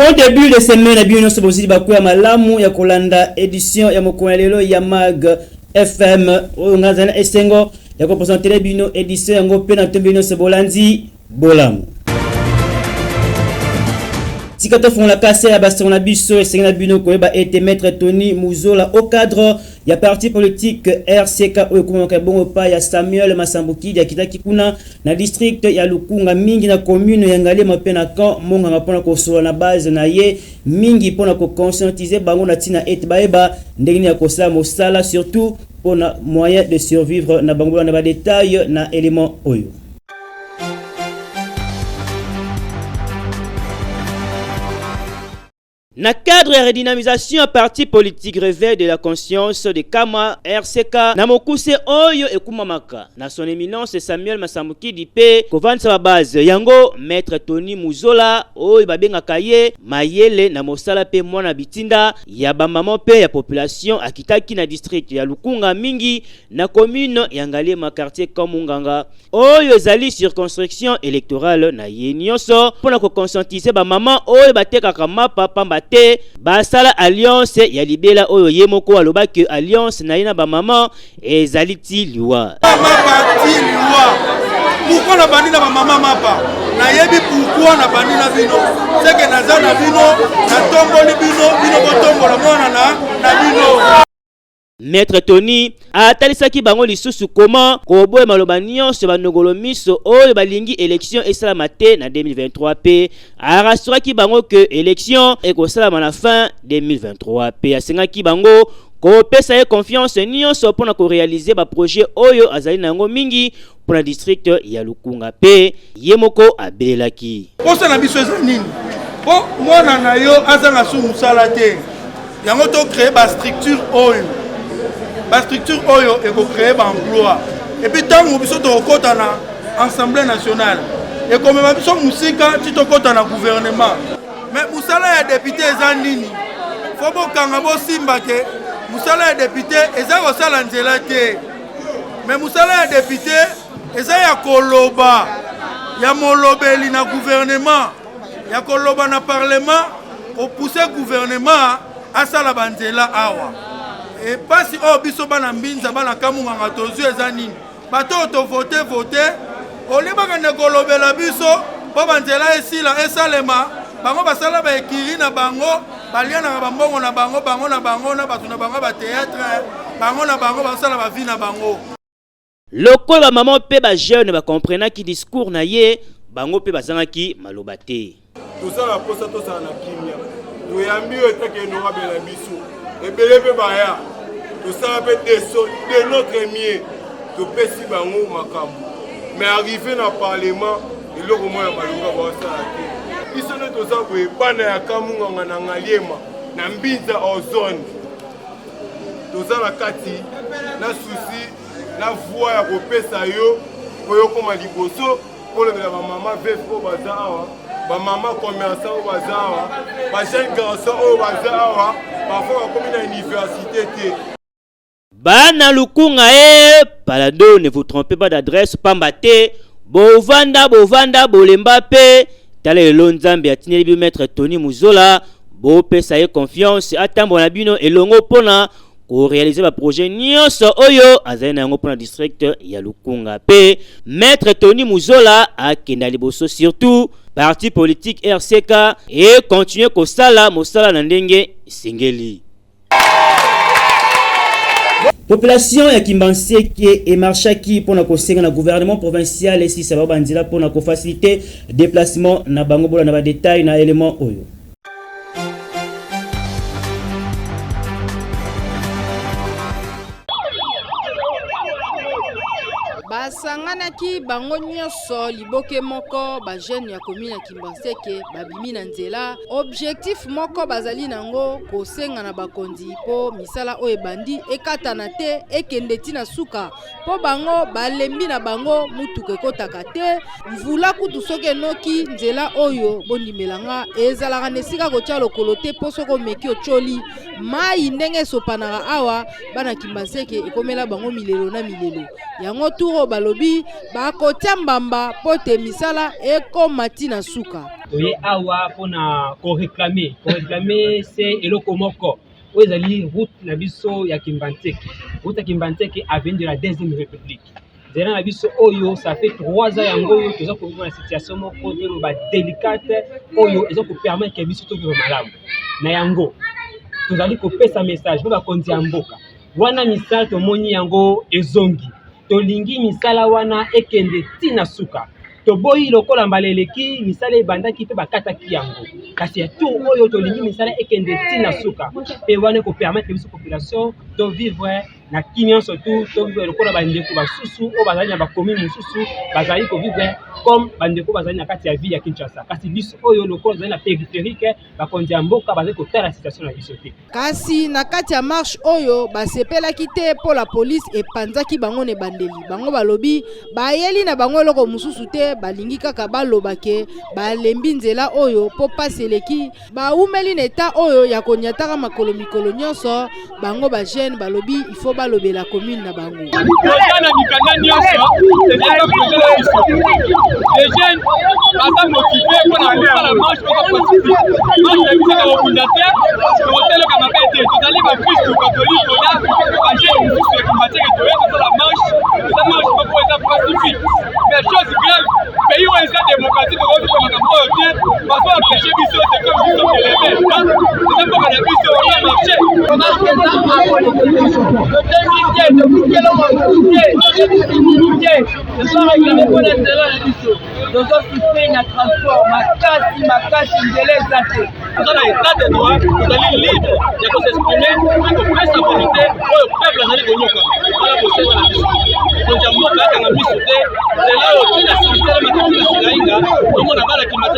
Bon début de semaine à Bino Sobozili Bakuya Malamu ya Kolanda édition ya Mokonelelo ya Mag FM Ngazana Esengo ya ko présenter Bino édition ya Ngope na Bino Sebolandi Bolamu. Sikata font la casse à Baston Bisso et Sengna Bino Koeba et Maître Tony Muzola au cadre ya parti politique RCK Okumoka Bongo pa ya Samuel Masambuki ya Kitaki kuna na district ya Lukunga mingi na commune ya Ngale mapena kan monga ngapona ko sola na base na ye mingi pona ko conscientiser bango na tina et baeba ndengini ya kosala mosala surtout pour na moyen de survivre na bango na ba détail na élément oyo. Na cadre de redynamisation parti politique réveil de la conscience de Kama RCK na mokuse oyo ekumamaka na son éminence Samuel Masambuki dipe kovansa ba base yango Maître Tony Muzola oyo babengaka ye mayele na mosala pe mwana bitinda ya bamama pe ya population akitaki na district ya Lukunga mingi na commune ya Ngalema quartier Kamunganga oyo ezali circonscription électorale na ye nyonso pona ko conscientiser ba mama oyo batekaka mapa pamba te basala alliance ya libela oyo yemoko aloba que alliance na ina ba mama ezali ti liwa pourquoi na bandi na ba mama mapa na yebi pourquoi na bandi na bino c'est que naza na bino na tomboli bino botombola mwana na bino. Maître Tony atalisaki bango lisusu comment koboye maloba nyonso banogolo miso oyo balingi élection esalama te na 2023 p arassuraki bango que élection ekosalama na fin 2023 p asengaki bango kopesa ye confiance nyonso mpona korealize baprojet oyo azali nango mingi mpona district ya Lukunga pe ye moko abelelaki posa na biso eza nini po mwana na yo azanga su musala te yango to créer ba structure oyo et pour créer un emploi. Et puis tant que nous sommes na Assemblée nationale et comme nous sommes musique, tu te côté na gouvernement. Mais musala ya député ezandini. Faut que kangabo simba ke musala ya député ezako sala nzela te. Mais musala ya député eza ya koloba ya molobeli na gouvernement. Ya koloba na parlement pour pousser gouvernement à sala banzela awa. Et pas si on biso bana mbinza bana kamunganga tozu ezanini bato to voter oleba ne kolobela biso po banzela esila esalema bango basala ba ekiri na bango baliana na bambongo na bango na batu na bango ba théâtre bango na bango basala ba vie na bango loko ba maman pe ba jeune ba comprena ki discours na ye bango pe bazanga ki maloba te tout ça la posa to ça na kimia to yambi etake no ngabela biso ebelebe baya tout ça peut de notre mieux to pesi bango makambo mais arrivé dans parlement et le moment ya balunga ba ça te iso ne to ça ko bana ya kamunga na ngaliema na mbinza ozone to ça la kati na souci na voix ya ko pesa yo ko yo koma liboso ko le ba mama vefe ko bazawa ba mama commerçant au bazar ba jeune garçon au bazar parfois comme une université te Bana Lukunga Palado, ne vous trompez pas d'adresse Pambate Bovanda Bolemba pe Tale Lonzambe atine bi Maître Tony Muzola Bo pe sa ye confiance atambo na bino elongo pona ko réaliser ba projet nyonso oyo azali na ngo pona district ya Lukunga pe Maître Tony Muzola akenda liboso surtout parti politique RCK et continuer kosala mosala na ndenge singeli. Population ya Kimbanseke et Marchaki pour na kosenga na gouvernement provincial et si ça va bandila pour na ko faciliter déplacement na bango bola na ba détail na élément oyo. Basanganaki bango nyonso liboke moko ba jeune ya commune ya Kimbanseke babimi na nzela objectif moko bazali nango kosenga na bakonzi po misala oyo bandi ekatana te ekende tina suka po bango balembi na bango mutuke kotaka te mvula kutu soki enoki nzela oyo bondimelanga ezalaka nesika kotia lokolo te po soko meki ocholi mai ndenge esopanaka awa bana Kimbanseke ekomela bango milelo na milelo yango turo balobi bakotia mbamba pote misala ekoma tina suka. toye awa pona ko réclamer c'est eloko moko ezali route na biso ya Kimbanteke. Route ya Kimbanteke avenue de la deuxième république. Zera na biso oyo ça fait 3 ans yango oyo toza ko vivre na situation moko de ba délicate oyo ezo ko permettre que biso to vivre malamu. Na yango tozali ko pesa message ba konzi ya mboka. Wana misala tomoni yango ezongi. Tolingi misala wana ekende tina suka. Toboyi lokola mbaleleki misala ebandaki pe bakataki yango. Kasi ya tout oyo tolingi misala ekende tina suka. Pe wana ko permettre biso population de vivre na kimia surtout to vivre lokola bandeko basusu o bazali na bakomi mususu bazali ko vivre comme bandeko bazali na kati ya ville ya Kinshasa. Kasi biso oyo lokola bazali na périphérique bakonzi ya mboka bazali kotala situation na biso te. Kasi na kati ya marche oyo basepelaki te po la police epanzaki bango ne bandeli. Bango balobi bayeli na bango eloko mususu te balingi kaka balobake balembi nzela oyo po paseleki baumeli neta oyo ya konyataka makolo mikolo nyonso bango ba jeune balobi il faut balobe la commune na bango. Les jeunes sont motivés pour la marche pacifique. Marche de musique au fondateur, c'est le camarade de tout aller ma fils catholique là, les jeunes musiciens qui combattent que la marche, ça marche pas pour être pacifique. Mais chose grave, pays où est démocratique de votre comme un projet, parce qu'on empêche biso c'est comme biso de l'événement. C'est pas la biso on a marché. On a fait ça à le 2010 de bouquet là on bouquet. Ce soir réclamé pour la biso. Nous avons fait un transport, makasi, ndeleza te. Nous avons l'état de droit, nous allons libre de s'exprimer, de faire sa volonté, pour le peuple allait venir comme. Voilà pour ça la mission. Donc il y a beaucoup de mission te, c'est là où la cimetière la tout le monde a mal qui m'a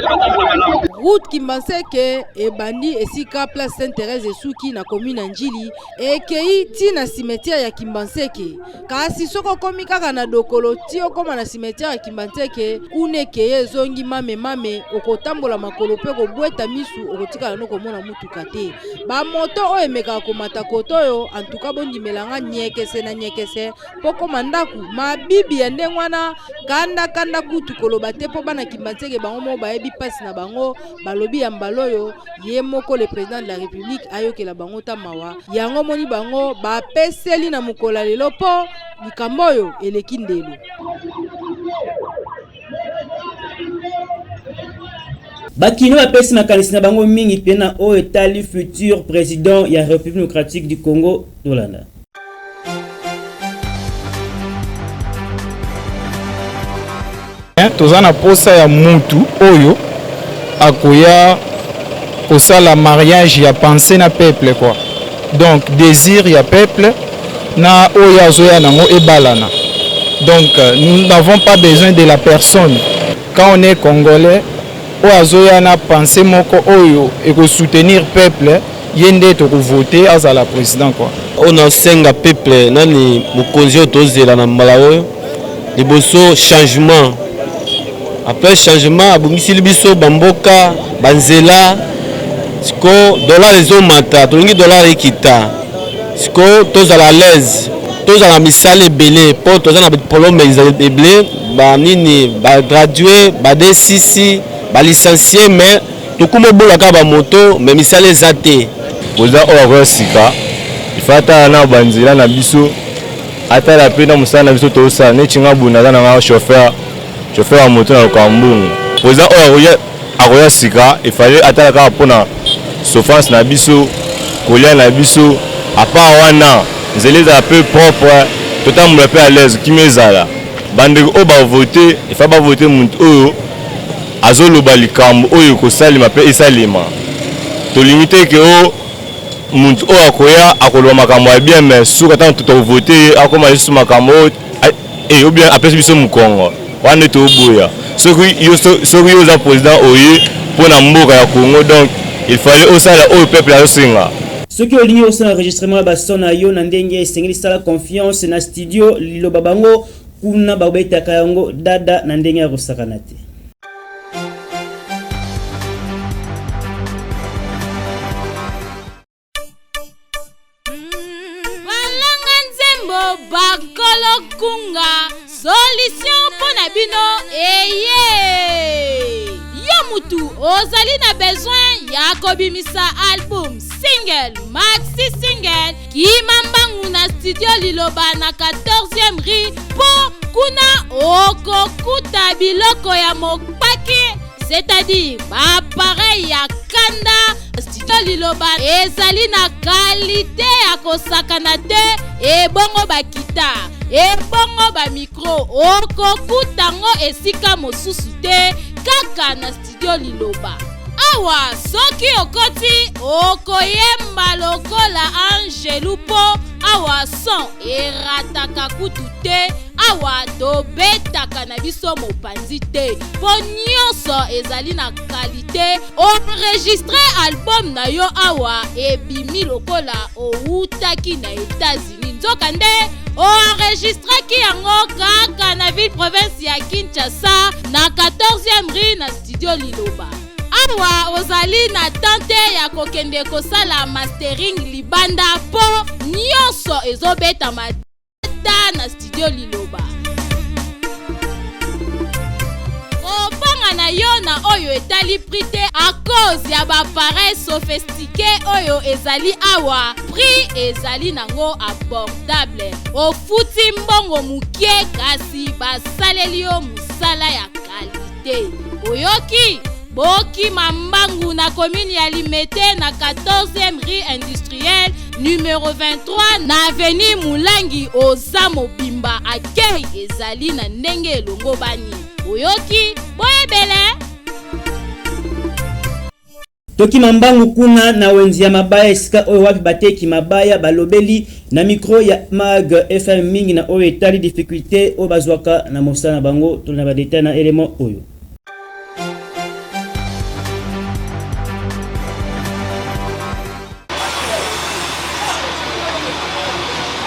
route Kimbanteke et bandi esika place Sainte-Thérèse Esuki na commune Njili et kei ti na cimetière ya Kimbanteke. Kasi soko komi kaka na dokolo ti okoma na cimetière ya Kimbanteke kune keye zongi mame okotambola makolo pe ko bweta misu okotika no komona mutuka te. Ba moto o emeka komata koto yo en tout cas bondi melanga nyekese poko mandaku mabibi ya ndengwana kanda kutu koloba te po bana Kimbanteke bango mo baebi passe na bango balobi ya mbaloyo ye moko le président de la république ayoke la bango tamawa yango moni bango ba peseli na mukola lelo po likamboyo eleki ndelo. Bakino apesi makanisi na bango mingi pena o etali futur président ya République démocratique du Congo Tolanda. Tozana posa ya mutu oyo akoya kosala mariage ya pensée na peuple quoi. Donc désir ya peuple na oya zoya nango ebalana. Donc nous n'avons pas besoin de la personne. Quand on est congolais, oya zoya na pensée moko oyo et ko soutenir peuple yende to ko voter as la président quoi. On a senga peuple nani mokonzi otozela na mbala oyo liboso changement. Après changement abungisi libiso bamboka banzela siko dollar ezo mata tolingi dollar ekita siko tozala l'aise tozala misale belé po tozana diplôme ebele ba nini ba gradué ba D6 ba licencié mais tokumo bola ka ba moto mais misale ezate poza o sika ifata na banzela na biso ata la pena musana na biso to sa ne chinga buna na chauffeur à moto na Kambungu. Poza oya akoya sika il fallait atala pona souffrance na biso kolia na biso apa wana nzeleza peu propre totalement peu à l'aise kimezala bande o ba voter il faut pas voter muntu oyo azoloba likambo oyo ko salima pe esalima to limiter que o muntu oyo akoya akoloba makambo ya bien mais suka tant to voter akoma yesu makambo et ou bien apesi biso mukongo wana to boya soki yo za président oye pour na mboka ya Congo donc il fallait aussi au peuple à singa soki olingi osala enregistrement ba sona yo na ndenge esengeli sala confiance na studio liloba bango kuna babetaka yango dada na ndenge ya kosakana te. Balanga nzembo bakolo kunga solution pona bino eye yo mutu ozali na besoin ya kobimisa album, single, maxi single, kimambangu na studio Liloba na 14e rue po kuna okokuta biloko ya mopaki, c'est-à-dire appareil ya kanda. Studio Liloba ezali na qualité ya kosakana te, ebongo bakita, ebongo ba micro okokutango esika mosusu te kaka na Studio Liloba. Awa soki okoti okoyemba lokola Angelu po awa son erataka kutu te, awa tobetaka na biso mopanzi te, po nyonso ezali na kalite. Enregistre album na yo awa ebimi lokola outaki na États-Unis, nzoka nde enregistraki yango kaka na ville province ya Kinshasa na 14e rue na Studio Liloba. Awa ozali na tante ya kokende kosala mastering libanda po nyonso ezobeta mata na Studio Liloba. Kopanga na yo na oyo etali prix te a cause ya bappareil sophistiqué oyo ezali awa, prix ezali nango abordable. Ofuti mbongo mukie kasi basaleli yo musala ya kalite. Oyoki Boki Mambangu na commune ya Limete na 14e rue industrielle numéro 23 na avenue Mulangi oza mobimba akei ezali na ndenge elongo bani. Oyoki boyebele Toki Mambangu kuna na wenzi ya mabaya esika oyo wapi bateki mabaya balobeli na micro ya Mag FM mingi na oyo etali difficulté o bazwaka na mosana bango tuna ba detail na element oyo.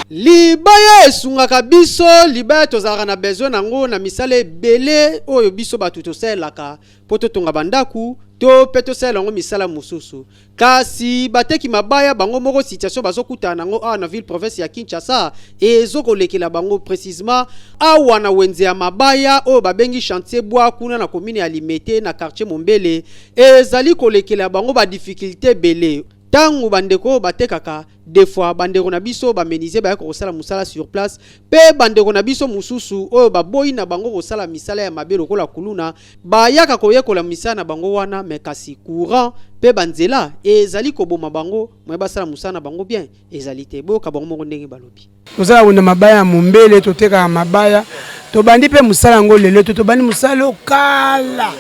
Libaya esungaka biso, libaya tozalaka na besoin nango na misale bele oyo biso batu tosalaka po totonga bandaku to pe tosala ngo misala mususu. Kasi bateki mabaya bango moko situation bazokutana nango awa na ville province ya Kinshasa ezokolekela bango précisément awa na wenze ya mabaya oyo babengi chantier bois kuna na commune ya Limete na quartier Mombele ezali kolekela bango ba difficulté bele. Tangu bandeko batekaka des fois bandeko na biso ba meniser ba kosala musala sur place pe bandeko na biso mususu oyo baboyi na bango kosala misala ya mabelo kola kuluna ba yaka koyekola misala na bango wana me kasi courant pe banzela ezali koboma bango mwe basala musala na bango bien ezali te boka bango moko ndenge balobi kozala wona mabaya Mombele toteka mabaya to bandi pe musala ngo lelo to bandi musala kala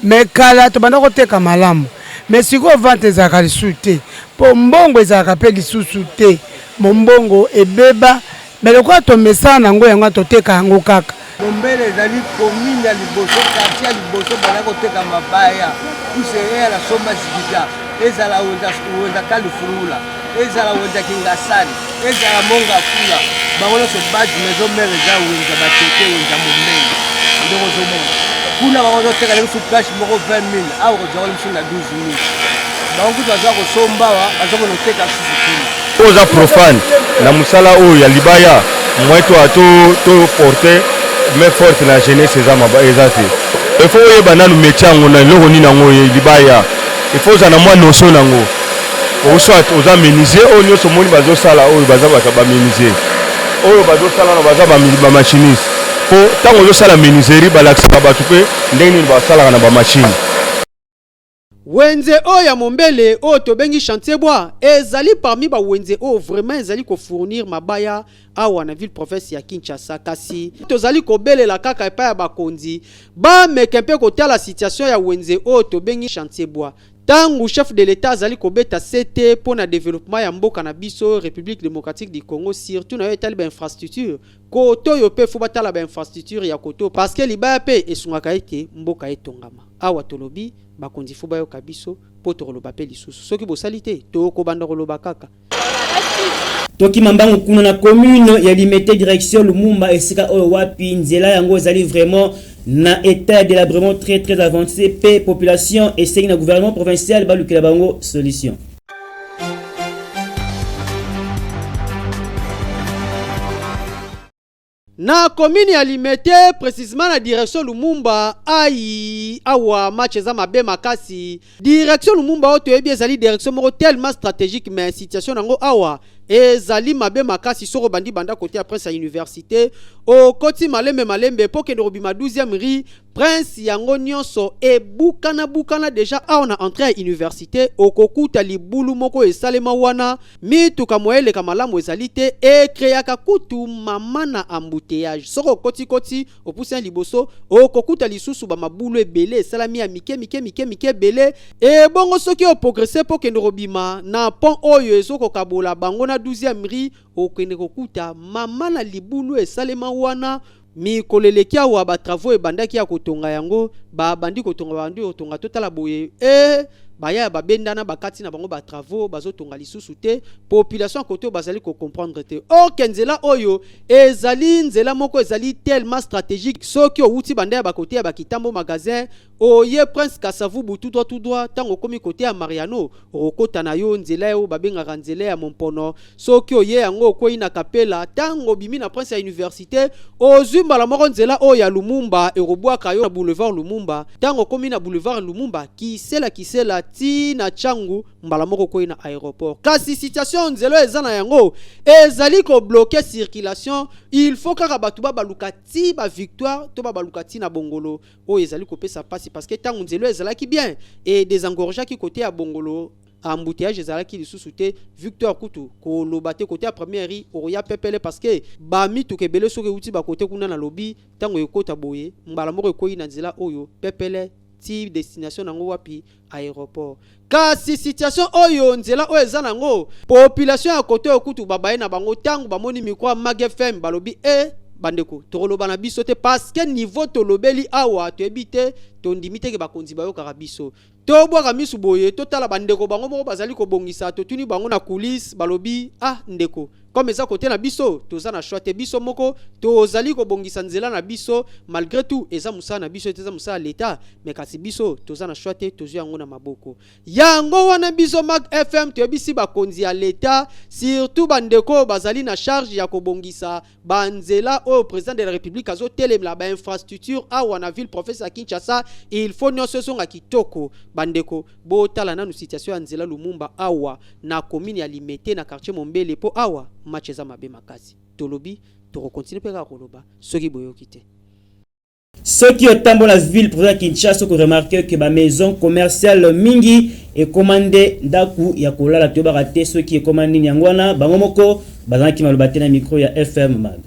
me kala to banda koteka malamu. Mais si vous vantez à la souté, pour mbongo ezaka pe lisusu te, mbongo ebeba, mais le quoi to message nango yango toteka ngo kaka. Mombele ezali commune ya liboso quartier liboso bana koteka mabaya, kusere la soma zikita, ezala wenda kalifurula, ezala wenda kingasani, ezala monga fula, bango so badge maison mère za wenda batete wenda Mombele. Ndoko zo monga. Kuna bango teka le sous cash moko 20 000 awo ko na 12 000 bango baza ko sombawa baza ko teka sisi oza profane na musala oyo ya libaya mweto to porter mais forte na jeunesse za mabaya ezate il faut yeba nanu métier na loko ni nango libaya il faut za na mwa notion nango o soit oza menuisier oyo nyoso moni bazo sala oyo baza ba menuisier oyo bazo sala na baza ba machiniste po tango zo sala menuiserie balakisa batu pe ndenge ba sala na ba machine. Wenze o ya Mombele o tobengi chantier bois ezali parmi ba wenze o vraiment ezali ko fournir mabaya awa na ville province ya Kinshasa kasi tozali ko belela kaka epa ya bakonzi ba mekempe ko tala situation ya wenze o tobengi chantier bois. Tangu chef de l'état azali kobeta CT pour na développement ya mboka na biso République démocratique du Congo surtout na etali ba infrastructure koto yo pe fu batala ba infrastructure ya koto parce que libaya pe esungaka ete mboka etongama awa tolobi bakonzi fu bayo kabiso po toloba pe lisusu soki bosalite to ko banda koloba kaka. Toki Mambangu kuna na commune ya Limete direction Lumumba esika oyo wapi nzela yango ezali vraiment na état de délabrement très avancé pe population et na gouvernement provincial balukela bango solution. na commune ya Limete précisément na direction Lumumba ai awa match za mabe makasi direction Lumumba oto ebi ezali direction moko tellement stratégique mais situation nango awa ezali mabe makasi soko bandi banda côté après sa université o koti malembe po kende robima 12e ri prince yango nyonso e bukana déjà a on a entré à université okokuta libulu moko esalema wana mituka moele kamalamu ezali te e créaka kutu mama na embouteillage soko koti opusa liboso okokuta lisusu ba mabulu ebele esalami ya mike bele e bongo soki o progresser po kende robima na pont oyo ezoko kabola bango na 12e ri okende kokuta mama na libulu esalema wana mikoleleki awa ba travaux ebandaki ya kotonga yango ba bandi kotonga totala boye baya babendana bakati na bango ba travaux bazotonga lisusu te population côté bazali ko comprendre te kenzela oyo ezali nzela moko ezali tellement stratégique soki outi banda ya ba côté ya bakitambo magasin oye prince Kasavubu tout droit tango komi côté ya Mariano okota na yo nzela yo babenga nzela ya Mompono soki oye yango ko ina kapela tango bimi na prince ya université ozumba la moko nzela oyo ya Lumumba erobwaka yo na boulevard Lumumba tango komi na boulevard Lumumba kisela ti na changu mbala moko ko ina aéroport kasi situation nzelo ezana yango ezali ko bloquer circulation il faut kaka batu ba balukati ba victoire to ba balukati na bongolo o ezali ko pesa pasi parce que tango nzelo ezala ki bien et des engorgés qui côté à bongolo embouteillage ezalaki lisusu te Victor Kutu ko lobate côté à première ri oya pepele parce que ba mitu kebele soki uti ba côté kuna na lobby tango ekota boye mbala moko ko ina nzela oyo pepele ti destination nango wapi aéroport kasi situation oyo nzela oyo eza nango population ya côté okutu babaye na bango tango bamoni mikwa Mag FM balobi bandeko toloba na biso te parce que niveau tolobeli awa to ebite to ndimite ke bakonzi bayo kaka biso to bwaka misu boye totala bandeko bango moko bazali ko bongisa to tuni bango na coulisse balobi ndeko comme ça côté na biso toza na choix te biso moko tozali ko bongisa nzela na biso malgré tout eza musa na biso eza musa l'état mais kasi biso toza na choix te tozo yango na maboko yango wana biso Mag FM to bisi bakonzi ya l'état surtout bandeko bazali na charge ya ko bongisa banzela au président de la République azo telemla ba infrastructure awa na ville professeur Kinshasa il faut nyonso songa kitoko bandeko botala na situation ya nzela Lumumba awa na commune ya Limete na quartier Mombele po awa match za mabe makasi tolobi to continue peka koloba soki boyoki te ceux qui otambo la ville président Kinshasa ko remarquer que ba maison commerciale mingi et commandé ndaku ya kolala to barate ceux qui est commandé nyangwana bango moko bazaki malobate na micro ya FM Mag.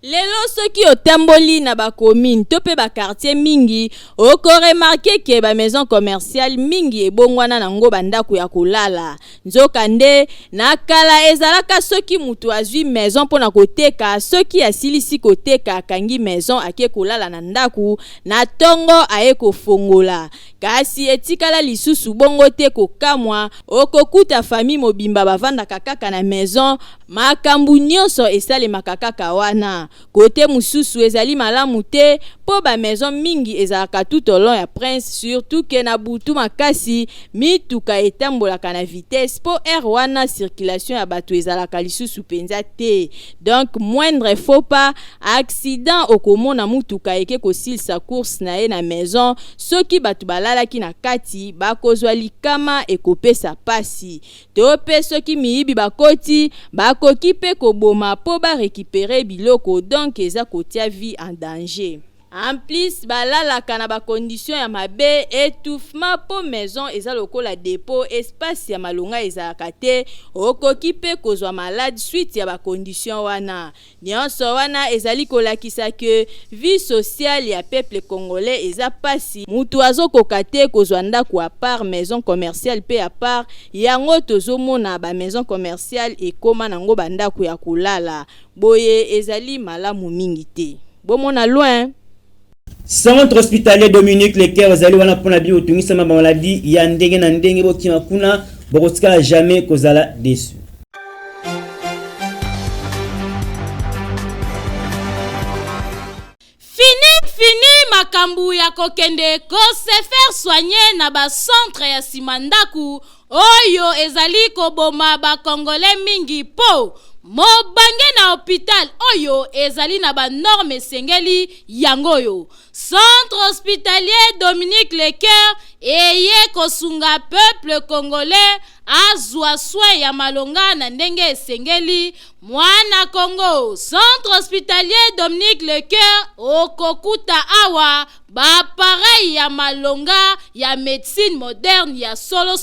Lelo soki otamboli na ba commune to pe ba quartier mingi oko remarquer que ba maison commerciale mingi ebongwana nango bandako ya kolala nzokande na kala ezalaka soki mutu azwi maison pona koteka soki asilisi koteka kangi maison ake kolala na ndaku na tongo aye kofongola kasi etikala lisusu bongo te kokamwa okokuta famille mobimba bavanda kaka na maison makambu nyonso esale makaka wana côté mususu ezali malamu te po ba maison mingi ezalaka tout au long ya prince surtout que na butu makasi mituka etambolaka na vitesse po air wana circulation ya bato ezalaka lisusu penza te donc moindre faut pas accident okomona mutuka eke kosilisa course na ye na maison soki bato balalaki na kati bakozwa likama ekopesa pasi to pe soki miyibi bakoti bakoki pe koboma po ba récupérer biloko donc eza kotia vie en danger. En plus, balalaka na ba condition ya mabe étouffement po maison eza lokola dépôt espace ya malonga ezalaka te okoki pe kozwa malade suite ya ba condition wana. Nyonso wana ezali kolakisa que vie sociale ya peuple congolais eza pasi mutu azokoka te kozwa ndako à part maison commerciale pe à part yango tozomona ba maison commerciale ekoma nango bandako ya kolala boye ezali malamu mingi te bomona loin. Centre hospitalier Dominique Leker wazali wana pona bi otungisa ma maladie ya ndenge na ndenge bokima kuna bokotika jamais kozala déçu. Fini makambu ya kokende ko se faire soigner na ba centre ya simandaku oyo ezali koboma ba congolais mingi po mobange na hôpital oyo ezali na ba norme sengeli yangoyo. Centre hospitalier Dominique Lecoeur eye kosunga peuple congolais azwa soin ya malonga na ndenge esengeli mwana Congo. Centre hospitalier Dominique Lecoeur okokuta awa ba pareil ya malonga ya médecine moderne ya solo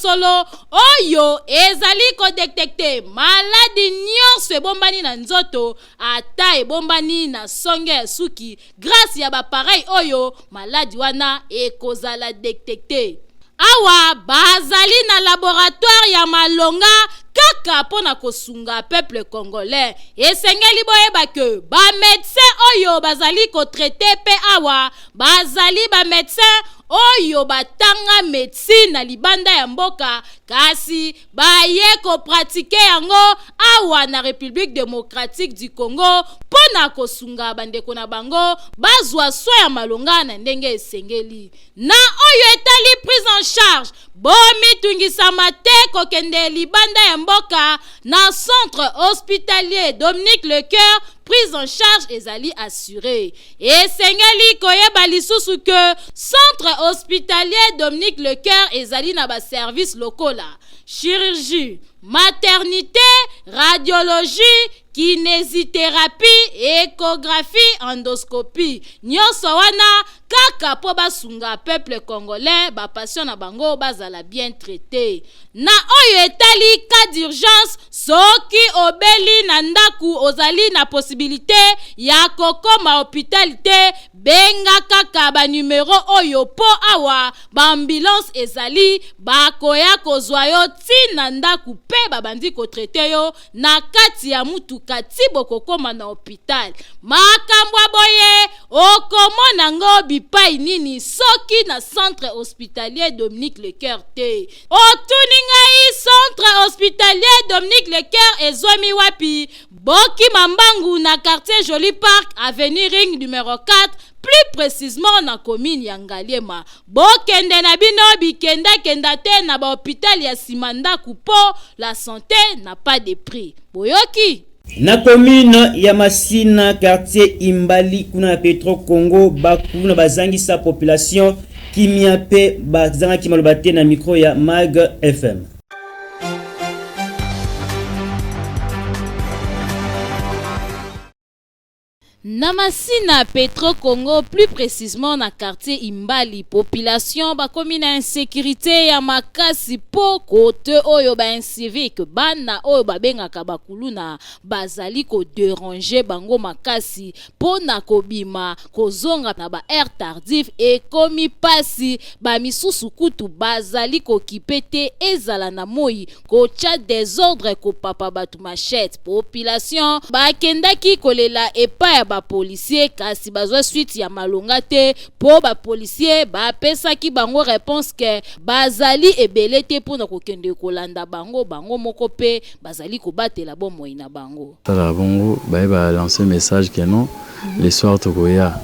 oyo ezali ko détecter maladie nyonso ebombani na nzoto ata ebombani na songe ya suki grâce ya ba pareil oyo maladie wana ekozala détecter. Awa bazali na laboratoire ya malonga kaka pona kosunga peuple congolais. Esengeli boyeba ke ba médecin oyo bazali ko traiter pe awa bazali ba médecin oyo batanga médecine na libanda ya mboka kasi baye ko pratiquer yango awa na République démocratique du Congo pona kosunga bandeko na bango bazwa soin ya malonga na ndenge esengeli. Na oyo etali prise en charge bomi tungisama te kokende libanda ya mboka na centre hospitalier Dominique Lecoeur prise en charge ezali assurée. Esengeli koyeba lisusu ke centre hospitalier Dominique Lecoeur ezali na ba service locaux la chirurgie, maternité, radiologie, kinésithérapie, échographie, endoscopie. Nyonso wana kaka po basunga peuple congolais ba patient na bango bazala bien traité. Na oyo etali cas d'urgence soki obeli na ndaku ozali na possibilité ya kokoma hôpital benga kaka ba numéro oyo po awa ba ambulance ezali bakoya kozwa yo tina ndaku pe babandi ko traité yo na kati ya mutuka tibo kokoma na hôpital. Makambo boye okomona ngo bipai nini soki na centre hospitalier Dominique Lecoeur te. Otuninga i centre hospitalier Dominique Lecoeur ezwami wapi? Boki Mambangu na quartier Joli Park avenue Ring numéro 4 plus précisément na commune ya Ngaliema. Bokende na bino bikenda kenda te na ba hôpital ya Simandaku po la santé n'a pas de prix. Boyoki na commune ya Masina quartier Imbali kuna na Petro Congo bakuna bazangisa population kimia pe bazanga kimalobate na micro ya Mag FM. Namasina Petro Congo, plus précisément na quartier Imbali, population ba commune insécurité ya makasi po kote oyo ba incivique bana oyo ba bengaka bakuluna bazali ko déranger bango makasi po na kobima kozonga na ba air tardif et komi pasi ba misusu kutu bazali ko kipete ezala na moi ko tcha désordre ko papa batu machette population ba kendaki kolela epa ya ba policier kasi bazwa suite ya malonga te po ba policier ba pesaki bango réponse que bazali ebele te pona kokende kolanda bango moko pe bazali ko batela bo moina bango tala bongo ba lancer message que non les soirs tokoya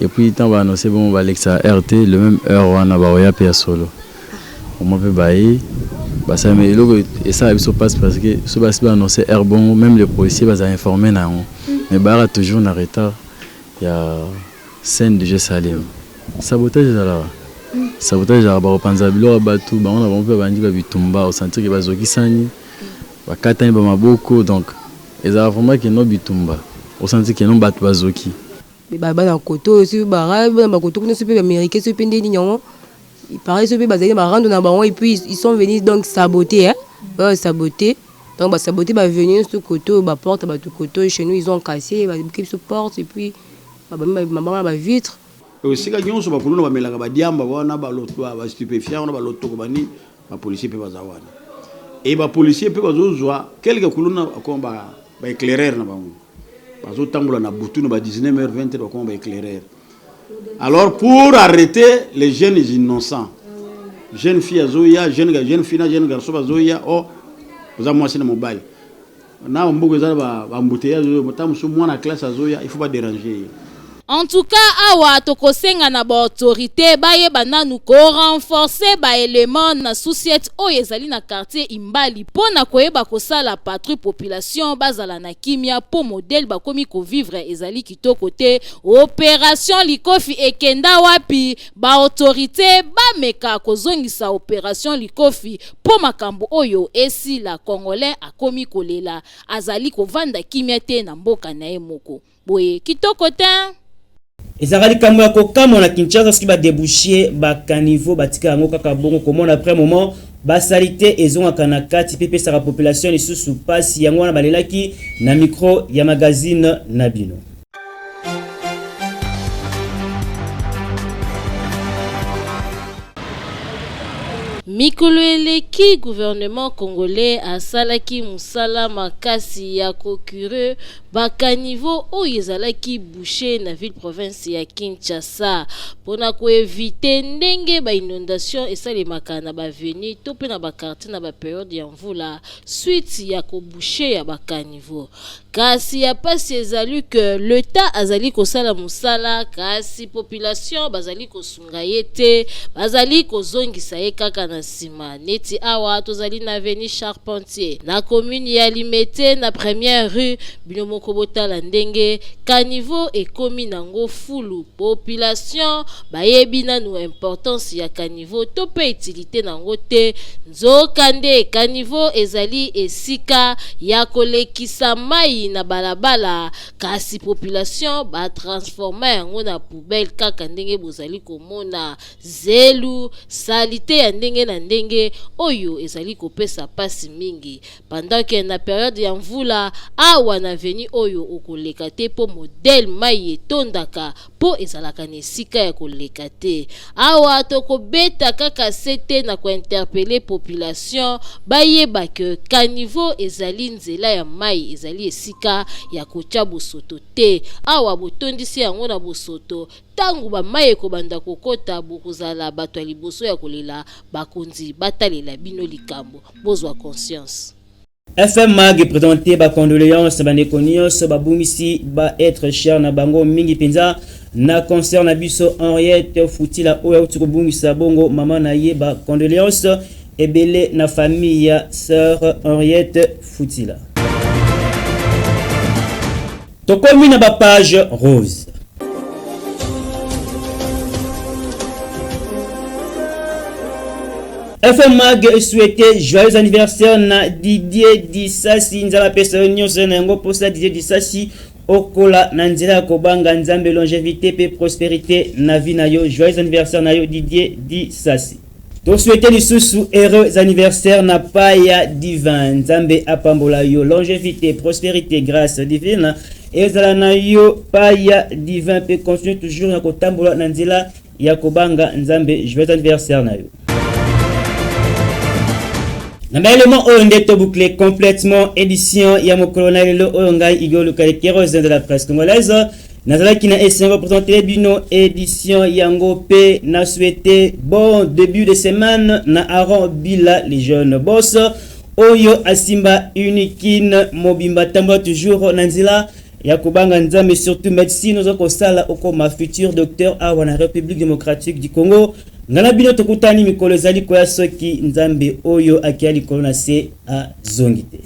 et puis tant ba annoncer bon ba Alexa RT le même heure wana ba oya pe solo on m'a fait bailler bah ça mais et ça il se passe parce que ce bas ba annoncer air bon même les policiers va informer na mais bah toujours en retard il y a scène de jeu Salim sabotage là sabotage à ba panza bilo batu ba on a bon bandi ba bitumba au sentir que bazoki sani ba katani ba maboko donc ils ont vraiment que no bitumba au sentir que non batu bazoki ba na koto aussi ba ba koto ne peut américain se pende ni nyongo il paraît que bazali ba rendre na bango et puis ils sont venus donc saboter saboter donc bah saboter va venir sur côté bah porte bah tout côté chez nous ils ont cassé bah qui se porte et puis bah maman bah vitre aussi quand ils sont ba kuluna ba melaka ba diamba wana ba loto ba stupéfiant wana ba loto ko bani ba policier pe bazawana et ba policier pe bazozwa quelques kuluna ko ba éclaireur na bango bazo tambola na butu na ba 19h20 ba ko ba éclaireur alors pour arrêter les jeunes innocents jeunes filles azoya jeune fille na jeune garçon azoya oh vous avez moitié de mobile. Na mbogo za ba embouteillage mutamu so mwana classe azoya il faut pas déranger. En tout cas, awa tokosenga na ba autorité baye bananu ko renforcer ba élément na société oyo ezali na quartier Imbali pona koyeba kosala patrouille population bazala na kimia po modèle bakomi ko vivre ezali kitoko te. Opération Likofi ekenda wapi ba autorité ba meka kozongisa opération Likofi po makambo oyo esi la congolais akomi kolela azali kovanda kimia te na mboka na ye moko boye kitoko te. ezali kambo ya kokama na Kinshasa soki ba déboucher ba caniveau batika yango kaka bongo komona après moment ba salité ezongaka na kati pepe sa population lisusu pasi yango wana balelaki na micro ya magazine na bino. Mikolo eleki gouvernement congolais asalaki musala makasi ya kokure bakaniveau oyo ezalaki bouché na ville province ya Kinshasa pona ko éviter ndenge ba inondation esalemaka na ba veni to pe na ba quartier na ba période ya mvula suite ya ko boucher ya bakaniveau. Kasi ya pasi ezali que l'État azali kosala musala kasi population bazali kosunga yete bazali kozongisa ye kaka na sima neti awa tozali na avenue Charpentier na commune ya Limete na première rue binomoko botala ndenge caniveau ekomi nango fulu population bayebi nanu importance ya caniveau to pe utilité nango te nzokande caniveau ezali esika ya kolekisa mai na balabala kasi population ba transformer yango na poubelle kaka ndenge bozali komona zelu salite ya ndenge na ndenge oyo ezali kopesa pasi mingi pendant que na période ya mvula awa na veni oyo okoleka te po modèle mai etondaka po ezalaka na esika ya koleka te awa tokobeta kaka sete na kointerpeller population bayeba ke caniveau ezali nzela ya mai ezali esika ya kotia bosoto te awa botondisi yango na bosoto tangu ba mai ekobanda kokota bokozala bato ya liboso ya kolela bakonzi batalela bino likambo bozwa conscience. FM Mag présenté ba condoléances ba nekonios ba bumisi ba être cher na bango mingi penza na concert na biso Henriette Futila oyo tukobumisa bongo mama na ye ba condoléances ebele na famille ya sœur Henriette Futila. Tokomi na ba page rose. FM Mag souhaité joyeux anniversaire na Didier Disasi nzala pesa nyonso na yango posa Didier Disasi okola na nzela kobanga nzambe longévité pe prospérité na vie na yo joyeux anniversaire na yo Didier Disasi. To souhaiter lisusu heureux anniversaire na paya divin nzambe apambola yo longévité prospérité grâce divine ezala na yo paya divin pe continue toujours na kotambola na nzela ya kobanga nzambe joyeux anniversaire na yo. Na élément oyo to boucler complètement édition ya mokolo na lelo oyo ngai igolo kalekeros de la presse congolaise nazalaki na essayer représenter bino édition yango pe na souhaiter bon début de semaine na Aaron Bila les jeunes boss oyo asimba uniquine mobimba tambo toujours na nzela ya kubanga nzambe surtout médecine ozoko sala okoma futur docteur awa na République démocratique du Congo. Ngana bino tokutani mikolo ezali koya soki nzambe oyo akiali kolona se a zongite.